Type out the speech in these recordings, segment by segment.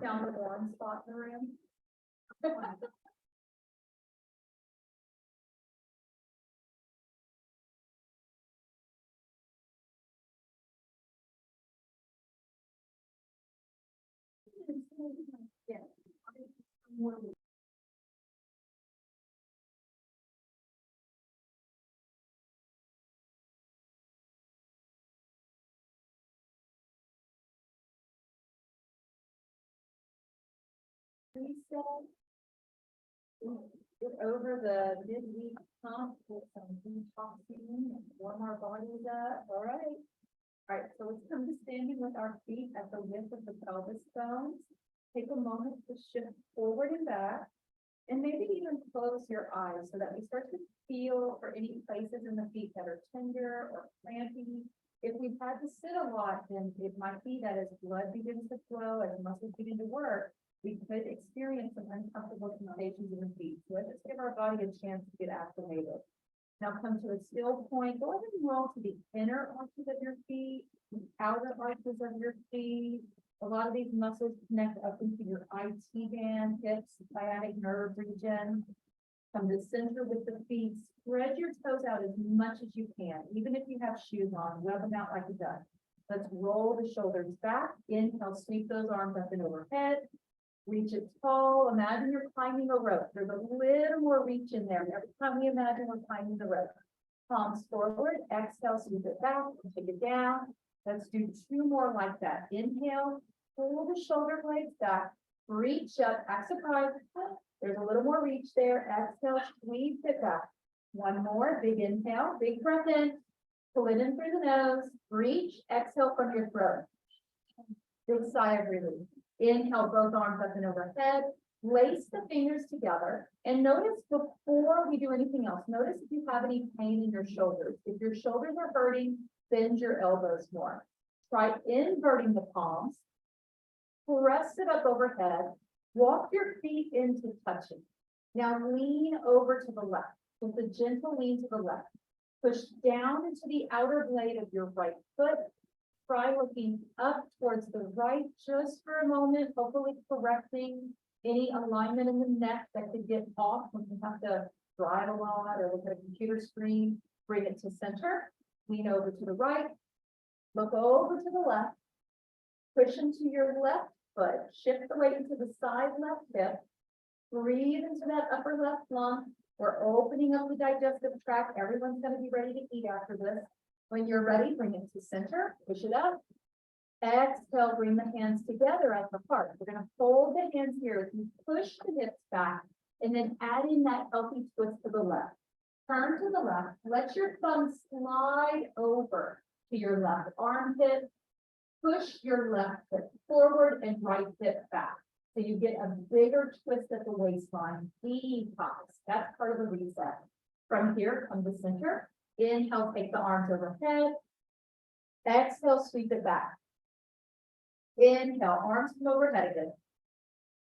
Down the warm spot in the room. Yeah. Reset. Get over the midweek pump with some detoxing and warm our bodies up. All right. All right, so let's come to standing with our feet at the width of the pelvis bones. Take a moment to shift forward and back, and maybe even close your eyes so that we start to feel for any places in the feet that are tender or crampy. If we've had to sit a lot, then it might be that as blood begins to flow, as muscles begin to work, we could experience some uncomfortable sensations in the feet. So let's just give our body a chance to get acclimated. Now come to a still point. Go ahead and roll to the inner arches of your feet, the outer arches of your feet. A lot of these muscles connect up into your IT band, hips, sciatic nerve region. Come to center with the feet. Spread your toes out as much as you can. Even if you have shoes on, rub them out like a duck. Let's roll the shoulders back. Inhale, sweep those arms up and overhead. Reach it tall. Imagine you're climbing a rope. There's a little more reach in there. Every time we imagine we're climbing the rope. Palms forward. Exhale, sweep it back. Take it down. Let's do 2 more like that. Inhale, pull the shoulder blades back. Reach up. Act surprised. There's a little more reach there. Exhale, squeeze it back. 1 more. Big inhale. Big breath in. Pull it in through the nose. Reach. Exhale from your throat. Big sigh of relief. Inhale, both arms up and overhead. Lace the fingers together. And notice before we do anything else, notice if you have any pain in your shoulders. If your shoulders are hurting, bend your elbows more. Try inverting the palms. Press it up overhead. Walk your feet into touching. Now lean over to the left with a gentle lean to the left. Push down into the outer blade of your right foot. Try looking up towards the right just for a moment, hopefully correcting any alignment in the neck that could get off when you have to drive a lot or look at a computer screen. Bring it to center. Lean over to the right. Look over to the left. Push into your left foot. Shift the weight into the side left hip. Breathe into that upper left lung. We're opening up the digestive tract. Everyone's going to be ready to eat after this. When you're ready, bring it to center. Push it up. Exhale, bring the hands together at the heart. We're going to fold the hands here as you push the hips back and then add in that healthy twist to the left. Turn to the left. Let your thumb slide over to your left armpit. Push your left hip forward and right hip back. So you get a bigger twist at the waistline. Detox. That's part of the reset. From here, come to center. Inhale, take the arms overhead. Exhale, sweep it back. Inhale, arms come overhead again.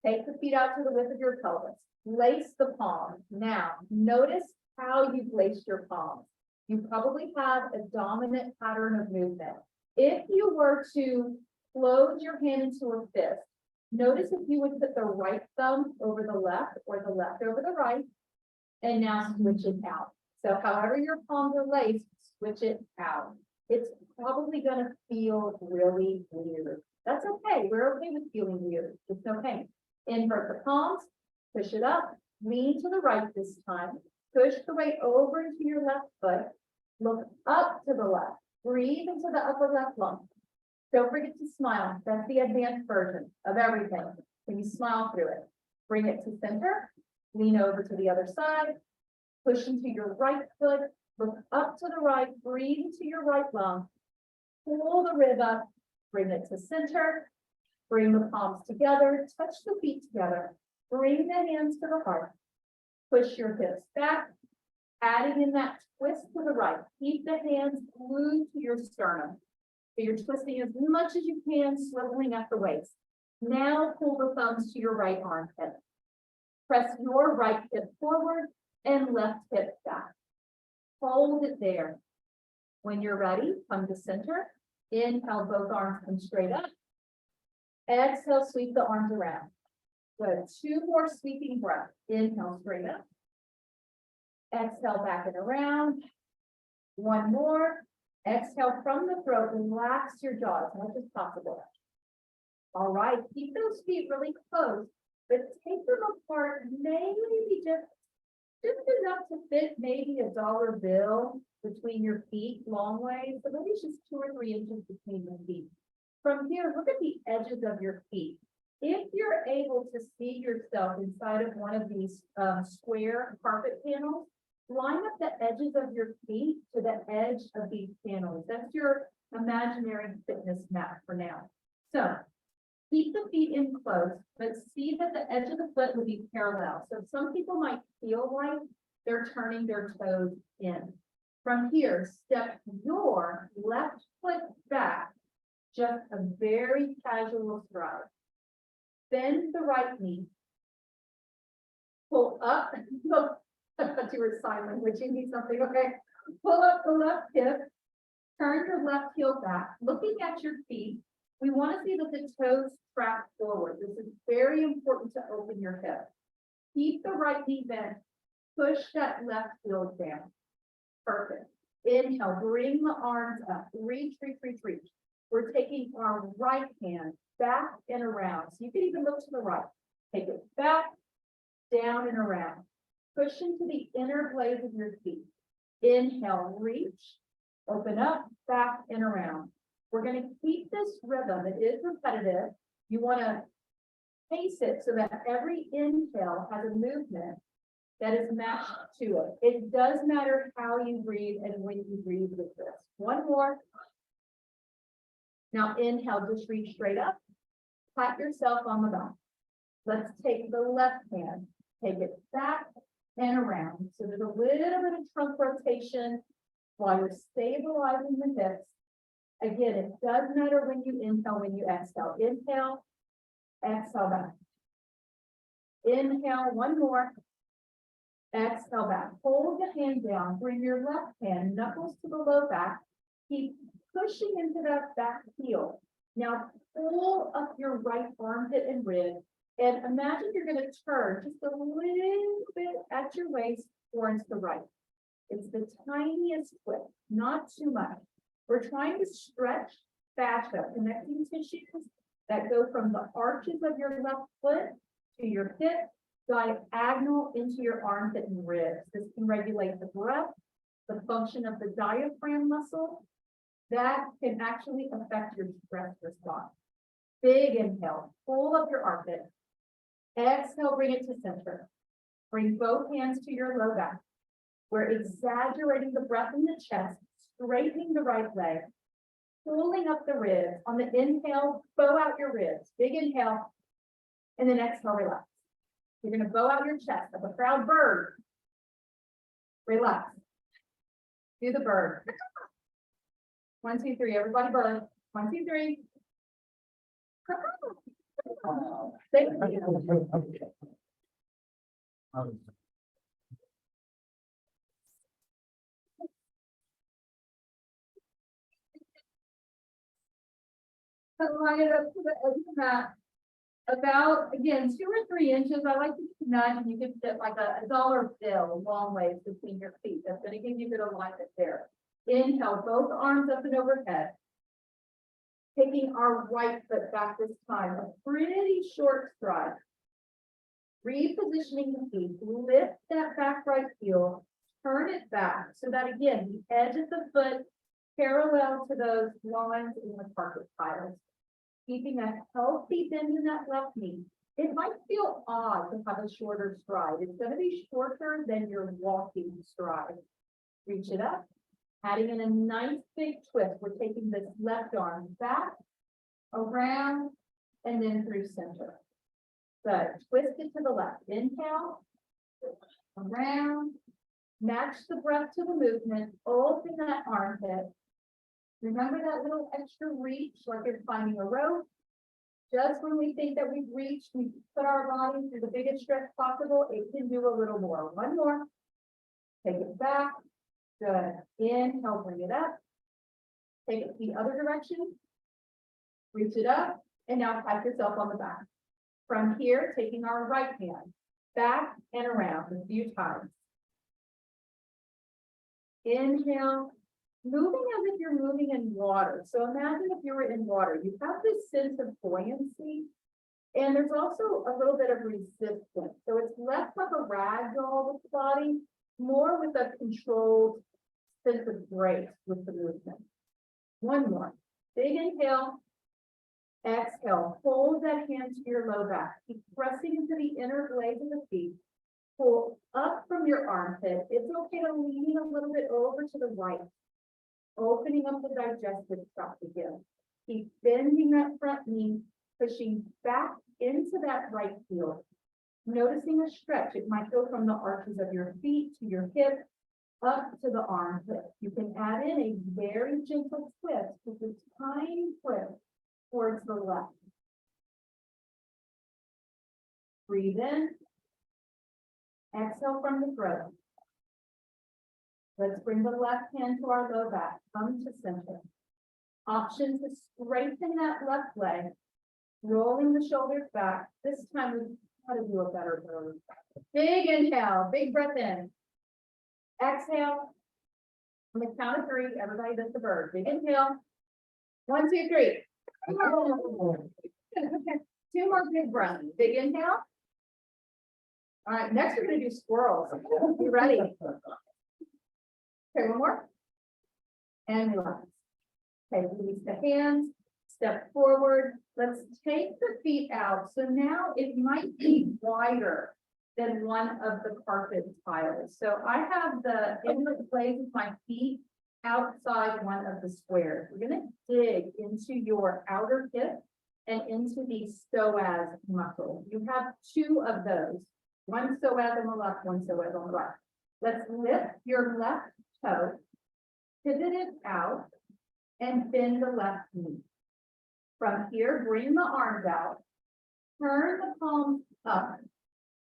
Take the feet out to the width of your pelvis. Lace the palms. Now, notice how you've laced your palms. You probably have a dominant pattern of movement. If you were to close your hand into a fist, notice if you would put the right thumb over the left or the left over the right, and now switch it out. So however your palms are laced, switch it out. It's probably going to feel really weird. That's okay. We're okay with feeling weird. It's okay. Invert the palms, push it up, lean to the right this time. Push the weight over into your left foot. Look up to the left. Breathe into the upper left lung. Don't forget to smile. That's the advanced version of everything. When you smile through it, bring it to center. Lean over to the other side. Push into your right foot. Look up to the right. Breathe into your right lung. Pull the rib up. Bring it to center. Bring the palms together. Touch the feet together. Bring the hands to the heart. Push your hips back. Adding in that twist to the right. Keep the hands glued to your sternum. So you're twisting as much as you can, swiveling at the waist. Now pull the thumbs to your right armpit. Press your right hip forward and left hip back. Hold it there. When you're ready, come to center. Inhale, both arms come straight up. Exhale, sweep the arms around. Good. 2 more sweeping breaths. Inhale, straight up. Exhale, back and around. 1 more. Exhale from the throat. Relax your jaw as much as possible. All right. Keep those feet really close, but take them apart. Maybe just enough to fit maybe a dollar bill between your feet, long way. So maybe it's just 2 or 3 inches between the feet. From here, look at the edges of your feet. If you're able to see yourself inside of one of these square carpet panels, line up the edges of your feet to the edge of these panels. That's your imaginary fitness mat for now. So keep the feet in close, but see that the edge of the foot will be parallel. So some people might feel like they're turning their toes in. From here, step your left foot back, just a very casual stride. Bend the right knee. Pull up. I thought you were sign language. You need something, okay? Pull up the left hip. Turn your left heel back. Looking at your feet, we want to see that the toes track forward. This is very important to open your hip. Keep the right knee bent. Push that left heel down. Perfect. Inhale, bring the arms up. Reach, reach, reach, reach. We're taking our right hand back and around. So you can even look to the right. Take it back, down and around. Push into the inner blades of your feet. Inhale, reach, open up, back and around. We're going to keep this rhythm. It is repetitive. You want to pace it so that every inhale has a movement that is matched to it. It does matter how you breathe and when you breathe with this. 1 more. Now inhale, just reach straight up. Pat yourself on the back. Let's take the left hand, take it back and around. So there's a little bit of trunk rotation while you're stabilizing the hips. Again, it does matter when you inhale, when you exhale. Inhale, exhale back. Inhale, 1 more. Exhale back. Hold the hand down. Bring your left hand, knuckles to the low back. Keep pushing into that back heel. Now pull up your right armpit and rib. And imagine you're going to turn just a little bit at your waist towards the right. It's the tiniest twist, not too much. We're trying to stretch fascia, connecting tissues that go from the arches of your left foot to your hip, diagonal into your armpit and ribs. This can regulate the breath, the function of the diaphragm muscle. That can actually affect your stress response. Big inhale, pull up your armpit. Exhale, bring it to center. Bring both hands to your low back. We're exaggerating the breath in the chest, straightening the right leg, pulling up the ribs. On the inhale, bow out your ribs. Big inhale, and then exhale, relax. You're going to bow out your chest like a proud bird. Relax. Do the bird. 1, 2, 3. Everybody bird. 1, 2, 3. Thank you. Line it up to the edge of the mat. About, again, 2 or 3 inches. I like to imagine you can fit like a dollar bill long ways between your feet. That's going to give you good alignment there. Inhale, both arms up and overhead. Taking our right foot back this time, a pretty short stride. Repositioning the feet, lift that back right heel, turn it back so that again, the edge of the foot parallel to those lines in the carpet tiles. Keeping a healthy bend in that left knee. It might feel odd to have a shorter stride. It's going to be shorter than your walking stride. Reach it up. Adding in a nice big twist. We're taking this left arm back, around, and then through center. Good. Twist it to the left. Inhale, around, match the breath to the movement, open that armpit. Remember that little extra reach, like you're climbing a rope. Just when we think that we've reached, we put our body through the biggest stretch possible. It can do a little more. 1 more. Take it back. Good. Inhale, bring it up. Take it the other direction. Reach it up. And now pat yourself on the back. From here, taking our right hand back and around a few times. Inhale, moving as if you're moving in water. So imagine if you were in water, you have this sense of buoyancy, and there's also a little bit of resistance. So it's less like a ragdoll with the body, more with a controlled sense of grace with the movement. One more. Big inhale. Exhale. Hold that hand to your low back. Keep pressing into the inner blades of the feet. Pull up from your armpit. It's okay to lean a little bit over to the right. Opening up the digestive tract again. Keep bending that front knee, pushing back into that right heel. Noticing a stretch. It might go from the arches of your feet to your hip, up to the armpit. You can add in a very gentle twist, with a tiny twist towards the left. Breathe in. Exhale from the throat. Let's bring the left hand to our low back. Come to center. Option to straighten that left leg, rolling the shoulders back. This time we how to do a better pose. Big inhale, big breath in. Exhale. On the count of three, everybody does the bird. Big inhale. 1, 2, 3. Two more big breaths. Big inhale. All right, next we're going to do squirrels. You ready? Okay, one more. And relax. Okay, release the hands. Step forward. Let's take the feet out. So now it might be wider than one of the carpet tiles. So I have the inlet blades of my feet outside one of the squares. We're going to dig into your outer hip and into the psoas muscle. You have two of those. One psoas on the left, one psoas on the right. Let's lift your left toe, pivot it out, and bend the left knee. From here, bring the arms out, turn the palms up,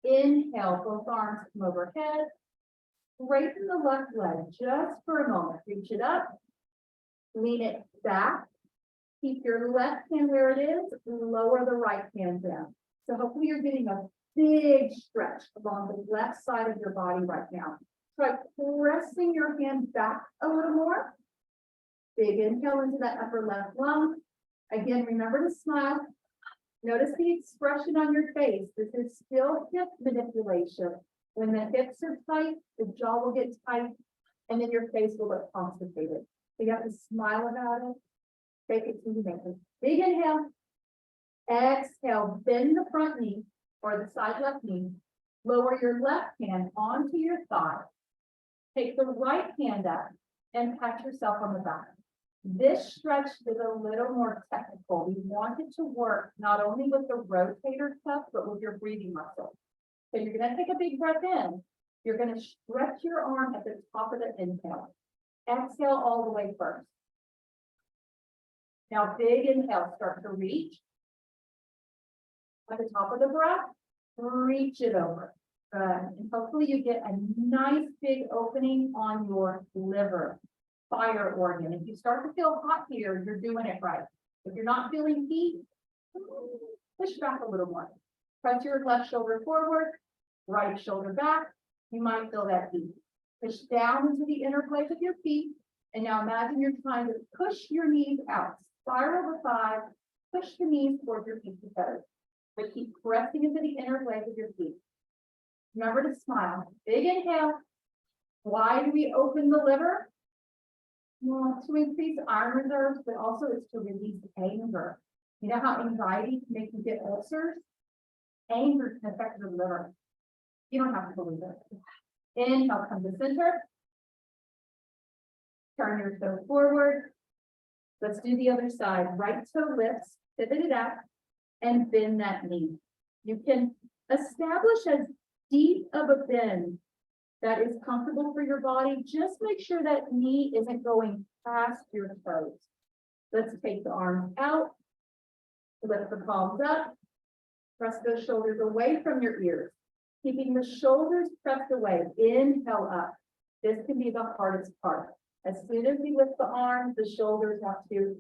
inhale, both arms come overhead, straighten the left leg just for a moment, reach it up, lean it back, keep your left hand where it is, lower the right hand down. So hopefully you're getting a big stretch along the left side of your body right now. Try pressing your hand back a little more. Big inhale into that upper left lung. Again, remember to smile. Notice the expression on your face. This is still hip manipulation. When the hips are tight, the jaw will get tight, and then your face will look constipated. So you have to smile about it. Fake it till you make it. Big inhale. Exhale, bend the front knee or the side left knee. Lower your left hand onto your thigh. Take the right hand up and pat yourself on the back. This stretch is a little more technical. We want it to work not only with the rotator cuff, but with your breathing muscle. So you're going to take a big breath in. You're going to stretch your arm at the top of the inhale. Exhale all the way first. Now, big inhale, start to reach. At the top of the breath, reach it over. And hopefully you get a nice big opening on your liver, fire organ. If you start to feel hot here, you're doing it right. If you're not feeling heat, push back a little more. Press your left shoulder forward, right shoulder back. You might feel that heat. Push down into the inner place of your feet. And now imagine you're trying to push your knees out. Spiral the thighs, push the knees towards your feet to toes. But keep pressing into the inner place of your feet. Remember to smile. Big inhale. Why do we open the liver? Well, to increase iron reserves, but also it's to release anger. You know how anxiety can make you get ulcers? Anger can affect the liver. You don't have to believe it. Inhale, come to center. Turn your toe forward. Let's do the other side. Right toe lifts, pivot it out, and bend that knee. You can establish as deep of a bend that is comfortable for your body. Just make sure that knee isn't going past your toes. Let's take the arms out, lift the palms up, press those shoulders away from your ears, keeping the shoulders pressed away. Inhale up. This can be the hardest part. As soon as we lift the arms, the shoulders have to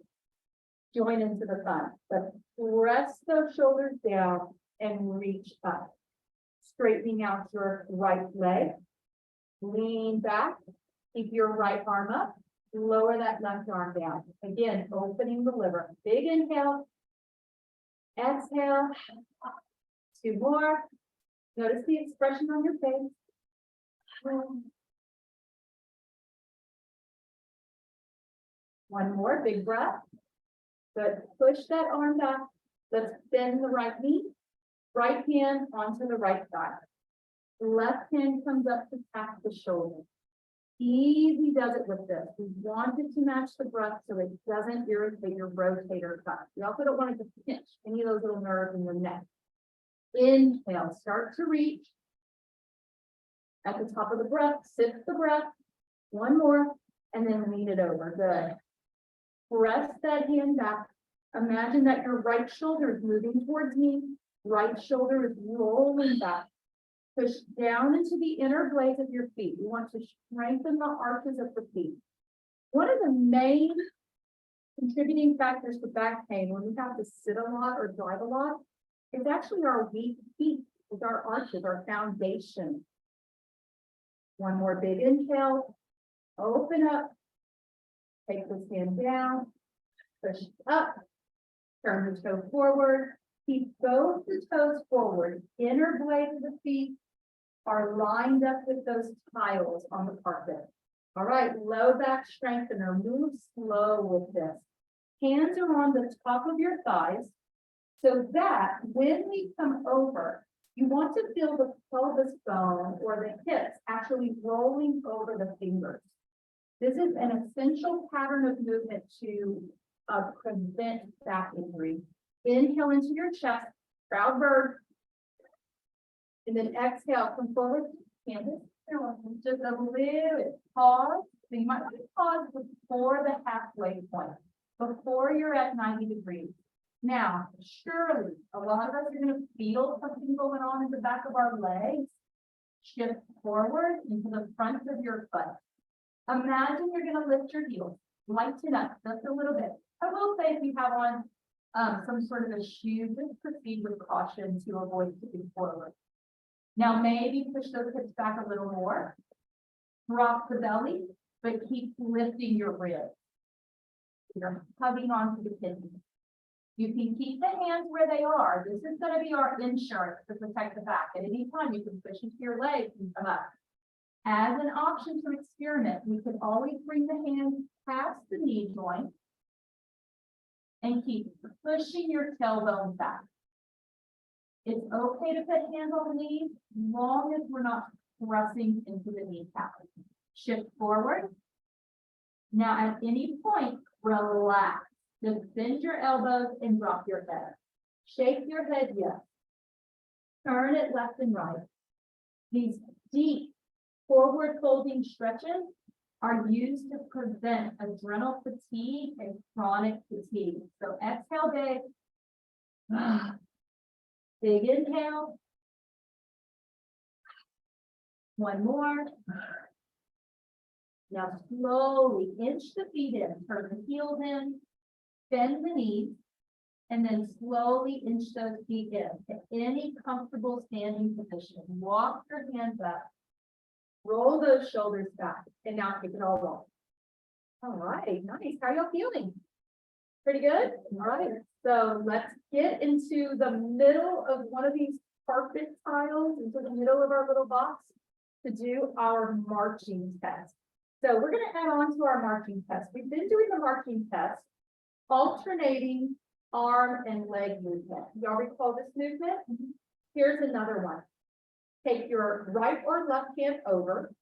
join into the fun. But press those shoulders down and reach up. Straightening out your right leg. Lean back. Keep your right arm up. Lower that left arm down. Again, opening the liver. Big inhale. Exhale. 2 more. Notice the expression on your face. One more, big breath. Good. Push that arm back. Let's bend the right knee. Right hand onto the right thigh. Left hand comes up to tap the shoulder. Easy does it with this. We want it to match the breath so it doesn't irritate your rotator cuff. You also don't want it to pinch any of those little nerves in your neck. Inhale, start to reach. At the top of the breath, sit the breath. One more, and then lean it over. Good. Press that hand back. Imagine that your right shoulder is moving towards me. Right shoulder is rolling back. Push down into the inner blades of your feet. You want to strengthen the arches of the feet. One of the main contributing factors to back pain when we have to sit a lot or drive a lot is actually our weak feet, with our arches, our foundation. One more big inhale. Open up. Take this hand down. Push up. Turn the toe forward. Keep both the toes forward. Inner blades of the feet are lined up with those tiles on the carpet. All right, low back strengthener. Move slow with this. Hands are on the top of your thighs so that when we come over, you want to feel the pelvis bone or the hips actually rolling over the fingers. This is an essential pattern of movement to prevent back injury. Inhale into your chest, proud bird. And then exhale, come forward, Candace. Just a little bit, pause. So you might want to pause before the halfway point, before you're at 90 degrees. Now, surely a lot of us are going to feel something going on in the back of our legs. Shift forward into the front of your foot. Imagine you're going to lift your heels, lighten up just a little bit. I will say if you have on some sort of a shoe, just proceed with caution to avoid tipping forward. Now maybe push those hips back a little more. Drop the belly, but keep lifting your ribs. You're hugging onto the kidney. You can keep the hands where they are. This is going to be our insurance to protect the back. At any time, you can push into your legs and come up. As an option to experiment, we could always bring the hands past the knee joint and keep pushing your tailbone back. It's okay to put hands on the knees, as long as we're not pressing into the kneecap. Shift forward. Now, at any point, relax. Just bend your elbows and drop your head. Shake your head, yes. Turn it left and right. These deep forward folding stretches are used to prevent adrenal fatigue and chronic fatigue. So exhale, big. Big inhale. One more. Now slowly inch the feet in, turn the heels in, bend the knees, and then slowly inch those feet in to any comfortable standing position. Walk your hands up, roll those shoulders back, and now take it all off. All right, nice. How are y'all feeling? Pretty good? All right, so let's get into the middle of one of these carpet tiles, into the middle of our little box to do our marching test. So we're going to add on to our marching test. We've been doing the marching test, alternating arm and leg movement. Y'all recall this movement? Here's another one. Take your right or left hand over,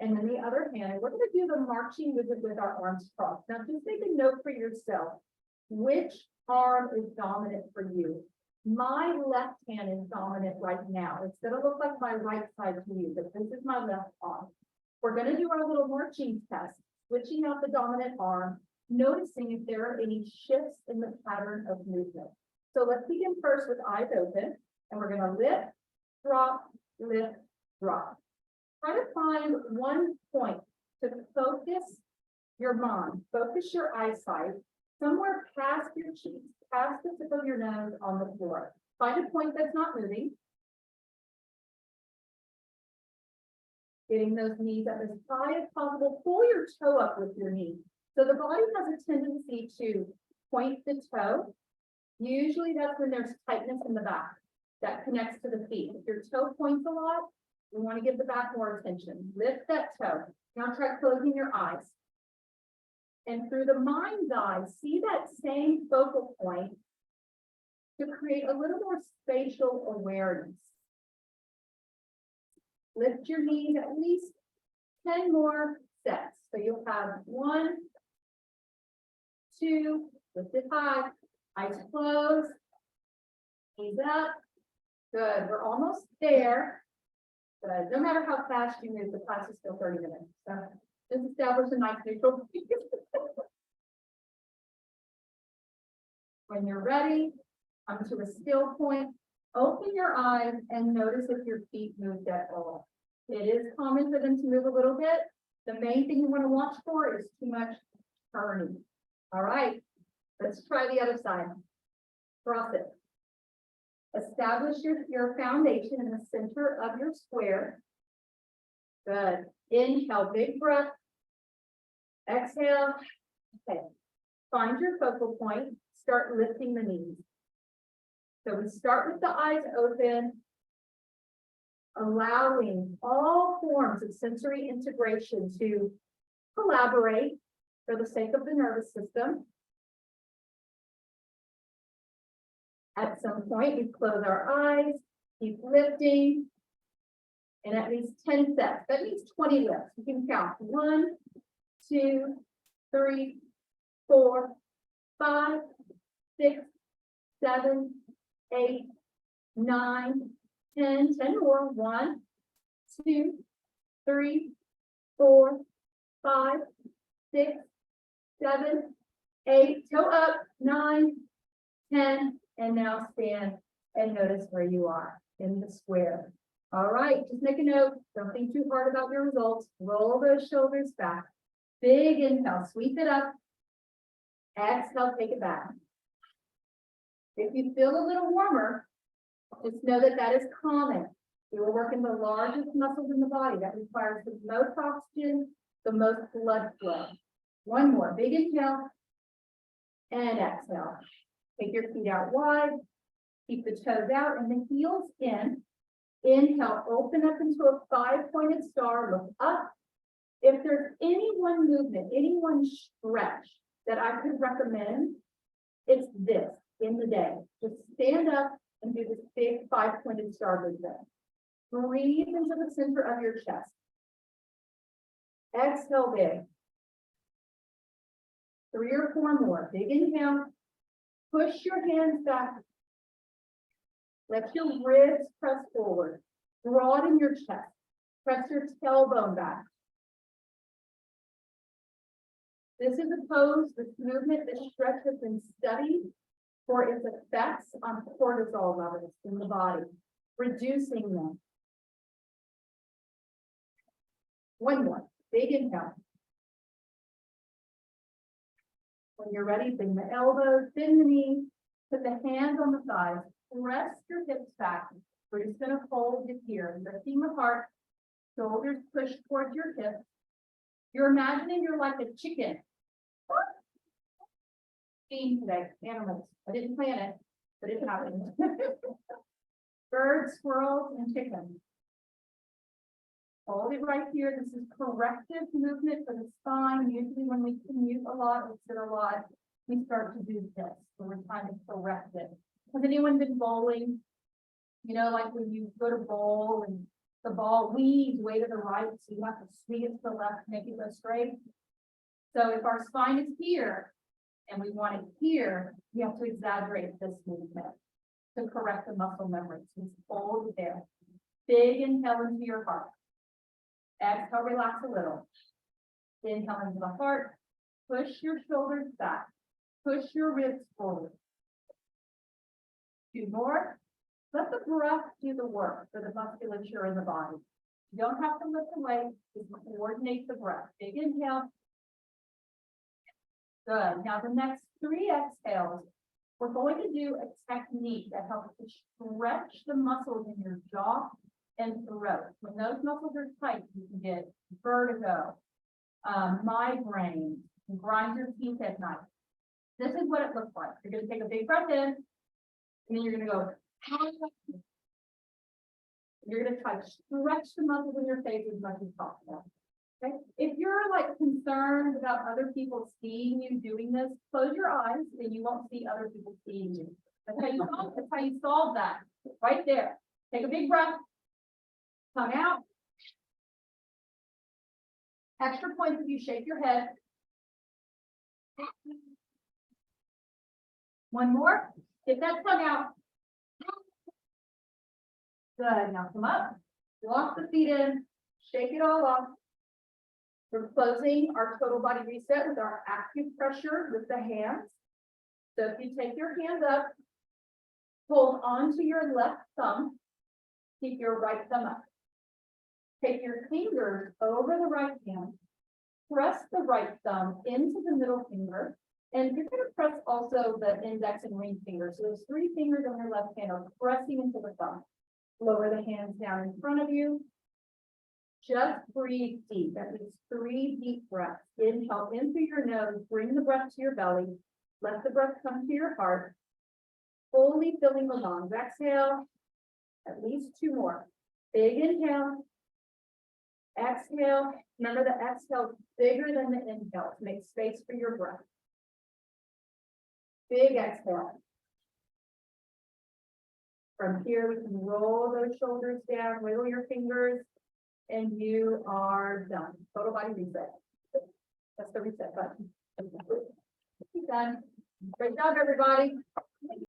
and then the other hand, and we're going to do the marching movement with our arms crossed. Now, just make a note for yourself. Which arm is dominant for you? My left hand is dominant right now. It's going to look like my right side to you, but this is my left arm. We're going to do our little marching test, switching out the dominant arm, noticing if there are any shifts in the pattern of movement. So let's begin first with eyes open, and we're going to lift, drop, drop. Try to find one point to focus your mind, focus your eyesight somewhere past your cheeks, past the tip of your nose on the floor. Find a point that's not moving. Getting those knees up as high as possible. Pull your toe up with your knee. So the body has a tendency to point the toe. Usually that's when there's tightness in the back that connects to the feet. If your toe points a lot, we want to give the back more attention. Lift that toe. Now try closing your eyes. And through the mind's eye, see that same focal point to create a little more spatial awareness. Lift your knees at least 10 more sets. So you'll have 1, 2, lift it high, eyes closed, knees up. Good, we're almost there. But no matter how fast you move, the class is still 30 minutes. So just establish a nice neutral. When you're ready, come to a still point. Open your eyes and notice if your feet moved at all. It is common for them to move a little bit. The main thing you want to watch for is too much turning. All right, let's try the other side. Cross it. Establish your foundation in the center of your square. Good. Inhale, big breath. Exhale. Okay. Find your focal point. Start lifting the knees. So we start with the eyes open, allowing all forms of sensory integration to collaborate for the sake of the nervous system. At some point, we close our eyes, keep lifting, and at least 10 sets. That means 20 lifts. You can count 1, 2, 3, 4, 5, 6, 7, 8, 9, 10, 10 more. 1, 2, 3, 4, 5, 6, 7, 8, toe up, 9, 10, and now stand and notice where you are in the square. All right, just make a note. Don't think too hard about your results. Roll those shoulders back. Big inhale, sweep it up. Exhale, take it back. If you feel a little warmer, just know that that is common. We were working the largest muscles in the body that requires the most oxygen, the most blood flow. One more, big inhale and exhale. Take your feet out wide, keep the toes out and the heels in. Inhale, open up into a 5-pointed star, look up. If there's any one movement, any one stretch that I could recommend, it's this in the day. Just stand up and do this big 5-pointed star movement. Breathe into the center of your chest. Exhale big. 3 or 4 more. Big inhale. Push your hands back. Let your ribs press forward. Broaden your chest. Press your tailbone back. This is a pose, this movement, this stretch has been studied for its effects on cortisol levels in the body, reducing them. One more. Big inhale. When you're ready, bring the elbows, bend the knees, put the hands on the thighs, press your hips back. We're just going to hold it here, lifting the heart, shoulders push towards your hips. You're imagining you're like a chicken. Theme today, animals. I didn't plan it, but it's happening. Birds, squirrels, and chickens. Hold it right here. This is corrective movement for the spine. Usually when we commute a lot, we sit a lot, we start to do this. So we're trying to correct it. Has anyone been bowling? You know, like when you go to bowl and the ball weaves way to the right, so you have to swing it to the left, make it go straight. So if our spine is here and we want it here, we have to exaggerate this movement to correct the muscle memory. So just hold it there. Big inhale into your heart. Exhale, relax a little. Inhale into the heart. Push your shoulders back. Push your ribs forward. 2 more. Let the breath do the work for the musculature in the body. You don't have to lift the weight, just coordinate the breath. Big inhale. Good. Now the next 3 exhales, we're going to do a technique that helps to stretch the muscles in your jaw and throat. When those muscles are tight, you can get vertigo, migraine, and grind your teeth at night. This is what it looks like. You're going to take a big breath in, and then you're going to go. You're going to try to stretch the muscles in your face as much as possible. Okay. If you're like concerned about other people seeing you doing this, close your eyes and you won't see other people seeing you. That's how you solve that. Right there. Take a big breath. Tongue out. Extra points if you shake your head. One more. Get that tongue out. Good. Now come up. Lock the feet in. Shake it all off. We're closing our total body reset with our active pressure with the hands. So if you take your hands up, hold on to your left thumb, keep your right thumb up. Take your fingers over the right hand, press the right thumb into the middle finger, and you're going to press also the index and ring finger. So those 3 fingers on your left hand are pressing into the thumb. Lower the hands down in front of you. Just breathe deep. That means 3 deep breaths. Inhale in through your nose, bring the breath to your belly. Let the breath come to your heart. Fully filling the lungs. Exhale. At least 2 more. Big inhale. Exhale. Remember the exhale is bigger than the inhale. Make space for your breath. Big exhale. From here, we can roll those shoulders down, wiggle your fingers. And you are done. Total body reset. That's the reset button. Done. Great job, everybody.